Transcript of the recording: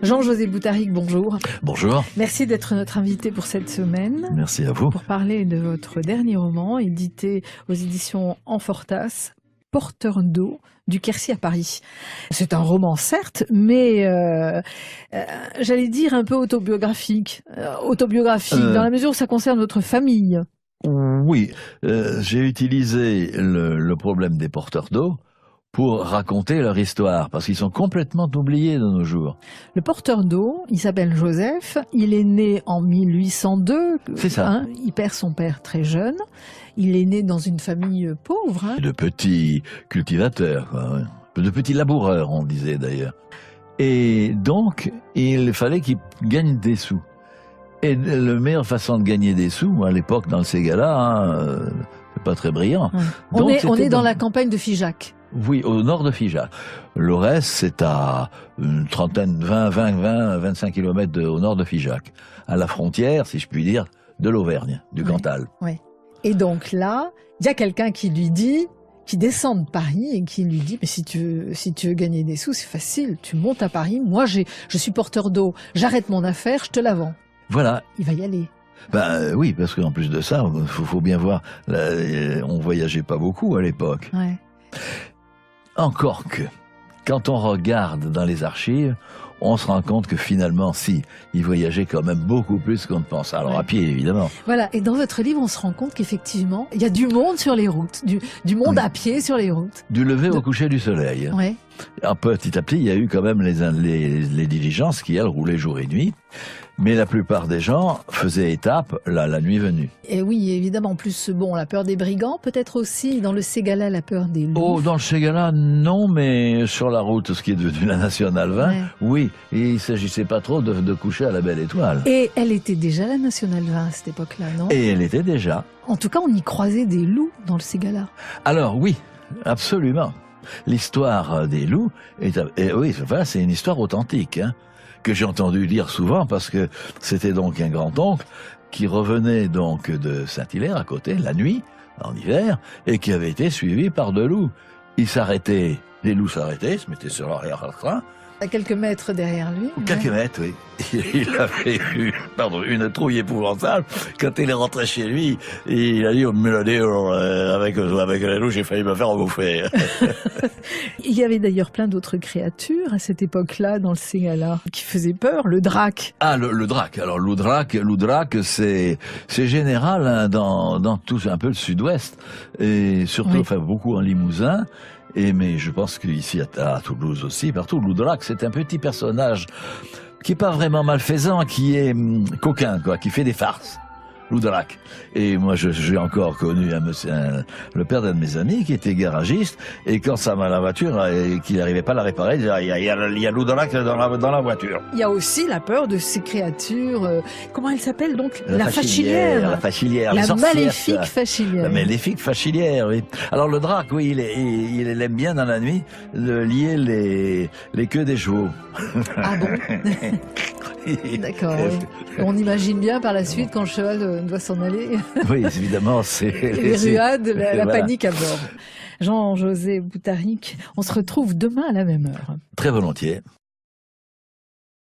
Jean-José Boutaric, bonjour. Bonjour. Merci d'être notre invité pour cette semaine. Merci à vous. Pour parler de votre dernier roman, édité aux éditions Amfortas, Porteur d'eau, du Quercy à Paris. C'est un roman, certes, mais j'allais dire un peu autobiographique. Dans la mesure où ça concerne votre famille. Oui, j'ai utilisé le problème des porteurs d'eau pour raconter leur histoire, parce qu'ils sont complètement oubliés de nos jours. Le porteur d'eau, il s'appelle Joseph, il est né en 1802. C'est ça. Hein, il perd son père très jeune. Il est né dans une famille pauvre. Hein. De petits cultivateurs, quoi, ouais. De petits laboureurs, on disait d'ailleurs. Et donc, il fallait qu'il gagne des sous. Et la meilleure façon de gagner des sous, à l'époque, dans ces gars-là, c'est pas très brillant. Ouais. On est dans la campagne de Figeac. Oui, au nord de Figeac. Le reste, c'est à une trentaine, 25 kilomètres au nord de Figeac. À la frontière, si je puis dire, de l'Auvergne, du Cantal. Ouais. Et donc là, il y a quelqu'un qui lui dit, qui descend de Paris et qui lui dit, mais si tu veux gagner des sous, c'est facile, tu montes à Paris, moi je suis porteur d'eau, j'arrête mon affaire, je te la vends. Voilà. Il va y aller. Ben oui, parce qu'en plus de ça, faut bien voir, là, on voyageait pas beaucoup à l'époque. Ouais. Encore que, quand on regarde dans les archives, on se rend compte que finalement, si, il voyageait quand même beaucoup plus qu'on ne pense. Alors à pied, évidemment. Voilà, et dans votre livre, on se rend compte qu'effectivement, il y a du monde sur les routes, du monde à pied sur les routes. Du lever au coucher du soleil. Ouais. Petit à petit, il y a eu quand même les diligences qui, elles, roulaient jour et nuit. Mais la plupart des gens faisaient étape la nuit venue. Et oui, évidemment, en plus, bon, la peur des brigands, peut-être aussi, dans le Ségala, la peur des loups. Oh, dans le Ségala, non, mais sur la route, ce qui est devenu la Nationale 20, oui, il s'agissait pas trop de coucher à la belle étoile. Et elle était déjà la Nationale 20 à cette époque-là, non? Et elle était déjà. En tout cas, on y croisait des loups dans le Ségala. Alors, oui, absolument. L'histoire des loups, oui, voilà, c'est une histoire authentique, hein, que j'ai entendu dire souvent, parce que c'était donc un grand-oncle qui revenait donc de Saint-Hilaire à côté, la nuit, en hiver, et qui avait été suivi par deux loups. Ils s'arrêtaient, les loups s'arrêtaient, se mettaient sur l'arrière-train. À quelques mètres derrière lui. Quelques mètres, oui. Il avait eu, une trouille épouvantable. Quand il est rentré chez lui, il a dit, avec les loups, j'ai failli me faire bouffer. Il y avait d'ailleurs plein d'autres créatures à cette époque-là, dans le Ségala, qui faisaient peur, le drac. Ah, le drac. Alors, l'oudrac, c'est général, hein, dans tout un peu le sud-ouest. Et surtout, enfin, beaucoup en Limousin. Mais je pense qu'ici à Toulouse aussi, partout, l'oudrac, c'est un petit personnage qui est pas vraiment malfaisant, qui est coquin, quoi, qui fait des farces. L'oudrac. Et moi, j'ai encore connu le père d'un de mes amis qui était garagiste, et quand la voiture, qu'il n'arrivait pas à la réparer, il disait, il y a l'oudrac dans la voiture. Il y a aussi la peur de ces créatures, comment elle s'appelle donc? La fachilière. La fachilière. La maléfique fachilière. La maléfique fachilière, oui. Alors le drac, oui, il aime bien dans la nuit lier les queues des chevaux. Ah bon? D'accord. Oui. On imagine bien par la suite quand le cheval doit s'en aller. Oui, évidemment, c'est les ruades, la panique à bord. Jean-José Boutaric, on se retrouve demain à la même heure. Très volontiers.